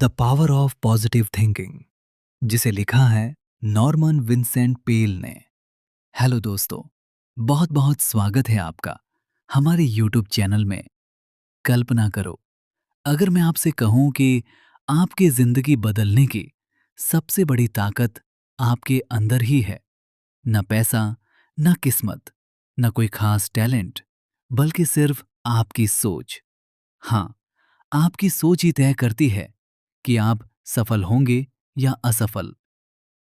The power of positive thinking, जिसे लिखा है नॉर्मन विंसेंट पेल ने। हेलो दोस्तों, बहुत बहुत स्वागत है आपका हमारे यूट्यूब चैनल में। कल्पना करो, अगर मैं आपसे कहूं कि आपकी जिंदगी बदलने की सबसे बड़ी ताकत आपके अंदर ही है। न पैसा, न किस्मत, न कोई खास टैलेंट, बल्कि सिर्फ आपकी सोच। हाँ, आपकी सोच ही तय करती है कि आप सफल होंगे या असफल।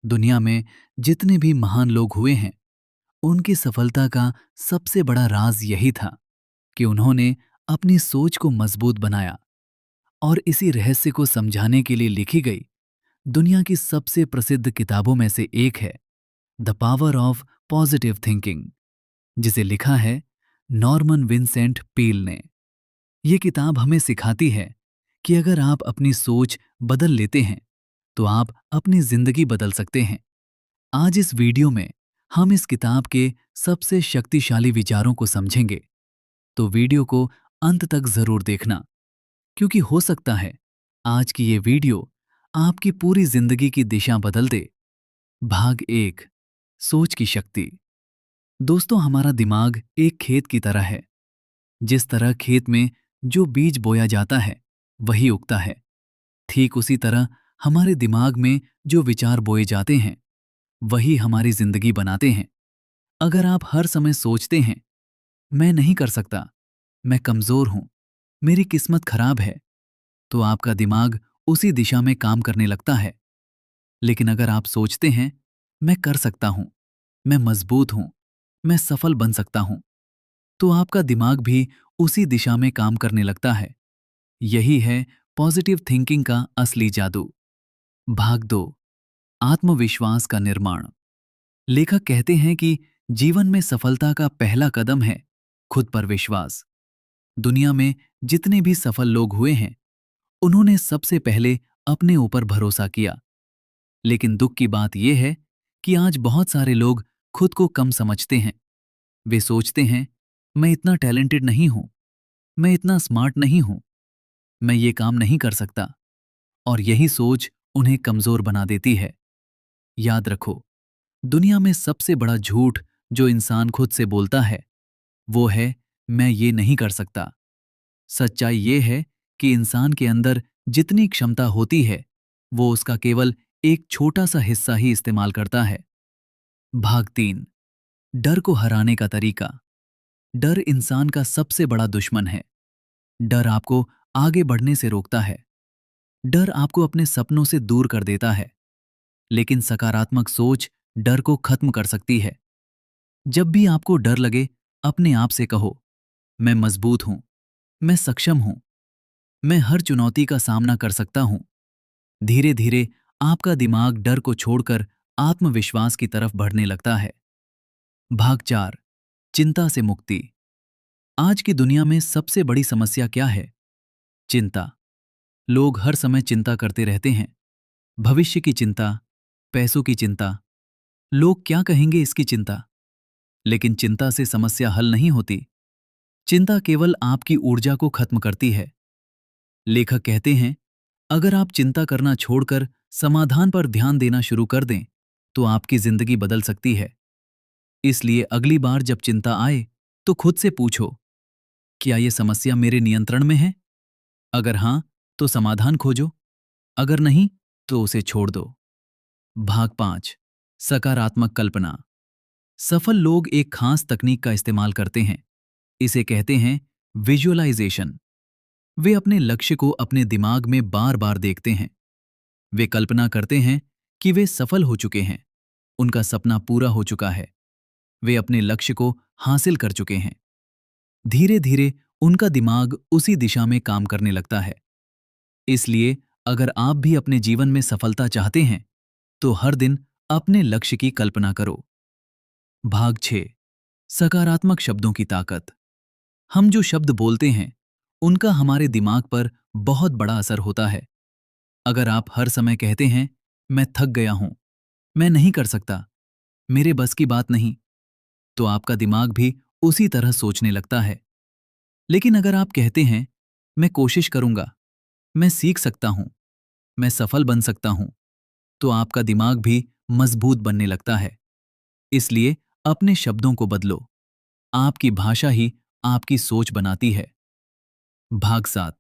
दुनिया में जितने भी महान लोग हुए हैं, उनकी सफलता का सबसे बड़ा राज यही था कि उन्होंने अपनी सोच को मजबूत बनाया। और इसी रहस्य को समझाने के लिए लिखी गई दुनिया की सबसे प्रसिद्ध किताबों में से एक है the power of positive thinking, जिसे लिखा है नॉर्मन विंसेंट पील ने। यह किताब हमें सिखाती है कि अगर आप अपनी सोच बदल लेते हैं तो आप अपनी जिंदगी बदल सकते हैं। आज इस वीडियो में हम इस किताब के सबसे शक्तिशाली विचारों को समझेंगे, तो वीडियो को अंत तक जरूर देखना, क्योंकि हो सकता है आज की ये वीडियो आपकी पूरी जिंदगी की दिशा बदल दे। भाग एक, सोच की शक्ति। दोस्तों, हमारा दिमाग एक खेत की तरह है। जिस तरह खेत में जो बीज बोया जाता है वही उगता है, ठीक उसी तरह हमारे दिमाग में जो विचार बोए जाते हैं वही हमारी जिंदगी बनाते हैं। अगर आप हर समय सोचते हैं, मैं नहीं कर सकता, मैं कमजोर हूं, मेरी किस्मत खराब है, तो आपका दिमाग उसी दिशा में काम करने लगता है। लेकिन अगर आप सोचते हैं, मैं कर सकता हूं, मैं मजबूत हूं, मैं सफल बन सकता हूं, तो आपका दिमाग भी उसी दिशा में काम करने लगता है। यही है पॉजिटिव थिंकिंग का असली जादू। भाग दो, आत्मविश्वास का निर्माण। लेखक कहते हैं कि जीवन में सफलता का पहला कदम है खुद पर विश्वास। दुनिया में जितने भी सफल लोग हुए हैं, उन्होंने सबसे पहले अपने ऊपर भरोसा किया। लेकिन दुख की बात यह है कि आज बहुत सारे लोग खुद को कम समझते हैं। वे सोचते हैं, मैं इतना टैलेंटेड नहीं हूं, मैं इतना स्मार्ट नहीं हूं, मैं ये काम नहीं कर सकता। और यही सोच उन्हें कमजोर बना देती है। याद रखो, दुनिया में सबसे बड़ा झूठ जो इंसान खुद से बोलता है वो है, मैं ये नहीं कर सकता। सच्चाई ये है कि इंसान के अंदर जितनी क्षमता होती है वो उसका केवल एक छोटा सा हिस्सा ही इस्तेमाल करता है। भाग तीन, डर को हराने का तरीका। डर इंसान का सबसे बड़ा दुश्मन है। डर आपको आगे बढ़ने से रोकता है। डर आपको अपने सपनों से दूर कर देता है। लेकिन सकारात्मक सोच डर को खत्म कर सकती है। जब भी आपको डर लगे, अपने आप से कहो, मैं मजबूत हूं, मैं सक्षम हूं, मैं हर चुनौती का सामना कर सकता हूं। धीरे धीरे आपका दिमाग डर को छोड़कर आत्मविश्वास की तरफ बढ़ने लगता है। भाग चार, चिंता से मुक्ति। आज की दुनिया में सबसे बड़ी समस्या क्या है? चिंता। लोग हर समय चिंता करते रहते हैं। भविष्य की चिंता, पैसों की चिंता, लोग क्या कहेंगे इसकी चिंता। लेकिन चिंता से समस्या हल नहीं होती। चिंता केवल आपकी ऊर्जा को खत्म करती है। लेखक कहते हैं, अगर आप चिंता करना छोड़कर समाधान पर ध्यान देना शुरू कर दें, तो आपकी जिंदगी बदल सकती है। इसलिए अगली बार जब चिंता आए, तो खुद से पूछो, क्या यह समस्या मेरे नियंत्रण में है? अगर हां, तो समाधान खोजो। अगर नहीं, तो उसे छोड़ दो। भाग पांच, सकारात्मक कल्पना। सफल लोग एक खास तकनीक का इस्तेमाल करते हैं। इसे कहते हैं विजुअलाइजेशन। वे अपने लक्ष्य को अपने दिमाग में बार बार देखते हैं। वे कल्पना करते हैं कि वे सफल हो चुके हैं, उनका सपना पूरा हो चुका है, वे अपने लक्ष्य को हासिल कर चुके हैं। धीरे धीरे उनका दिमाग उसी दिशा में काम करने लगता है। इसलिए अगर आप भी अपने जीवन में सफलता चाहते हैं, तो हर दिन अपने लक्ष्य की कल्पना करो। भाग 6, सकारात्मक शब्दों की ताकत। हम जो शब्द बोलते हैं, उनका हमारे दिमाग पर बहुत बड़ा असर होता है। अगर आप हर समय कहते हैं, मैं थक गया हूं, मैं नहीं कर सकता, मेरे बस की बात नहीं, तो आपका दिमाग भी उसी तरह सोचने लगता है। लेकिन अगर आप कहते हैं, मैं कोशिश करूंगा, मैं सीख सकता हूं, मैं सफल बन सकता हूं, तो आपका दिमाग भी मजबूत बनने लगता है। इसलिए अपने शब्दों को बदलो। आपकी भाषा ही आपकी सोच बनाती है। भाग 7,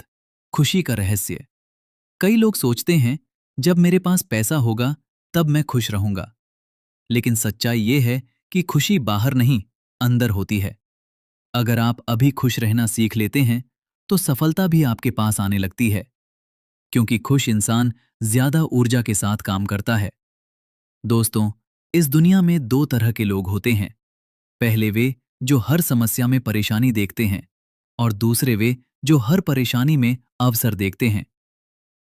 खुशी का रहस्य। कई लोग सोचते हैं, जब मेरे पास पैसा होगा तब मैं खुश रहूंगा। लेकिन सच्चाई ये है कि खुशी बाहर नहीं, अंदर होती है। अगर आप अभी खुश रहना सीख लेते हैं, तो सफलता भी आपके पास आने लगती है। क्योंकि खुश इंसान ज्यादा ऊर्जा के साथ काम करता है। दोस्तों, इस दुनिया में दो तरह के लोग होते हैं। पहले वे जो हर समस्या में परेशानी देखते हैं, और दूसरे वे जो हर परेशानी में अवसर देखते हैं।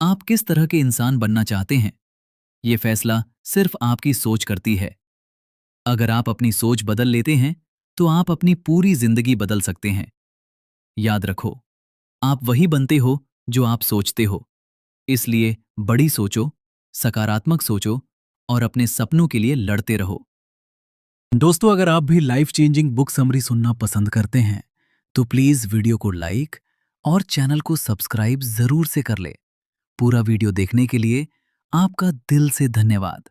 आप किस तरह के इंसान बनना चाहते हैं, ये फैसला सिर्फ आपकी सोच करती है। अगर आप अपनी सोच बदल लेते हैं, तो आप अपनी पूरी जिंदगी बदल सकते हैं। याद रखो, आप वही बनते हो जो आप सोचते हो। इसलिए बड़ी सोचो, सकारात्मक सोचो और अपने सपनों के लिए लड़ते रहो। दोस्तों, अगर आप भी लाइफ चेंजिंग बुक समरी सुनना पसंद करते हैं, तो प्लीज वीडियो को लाइक और चैनल को सब्सक्राइब जरूर से कर ले। पूरा वीडियो देखने के लिए आपका दिल से धन्यवाद।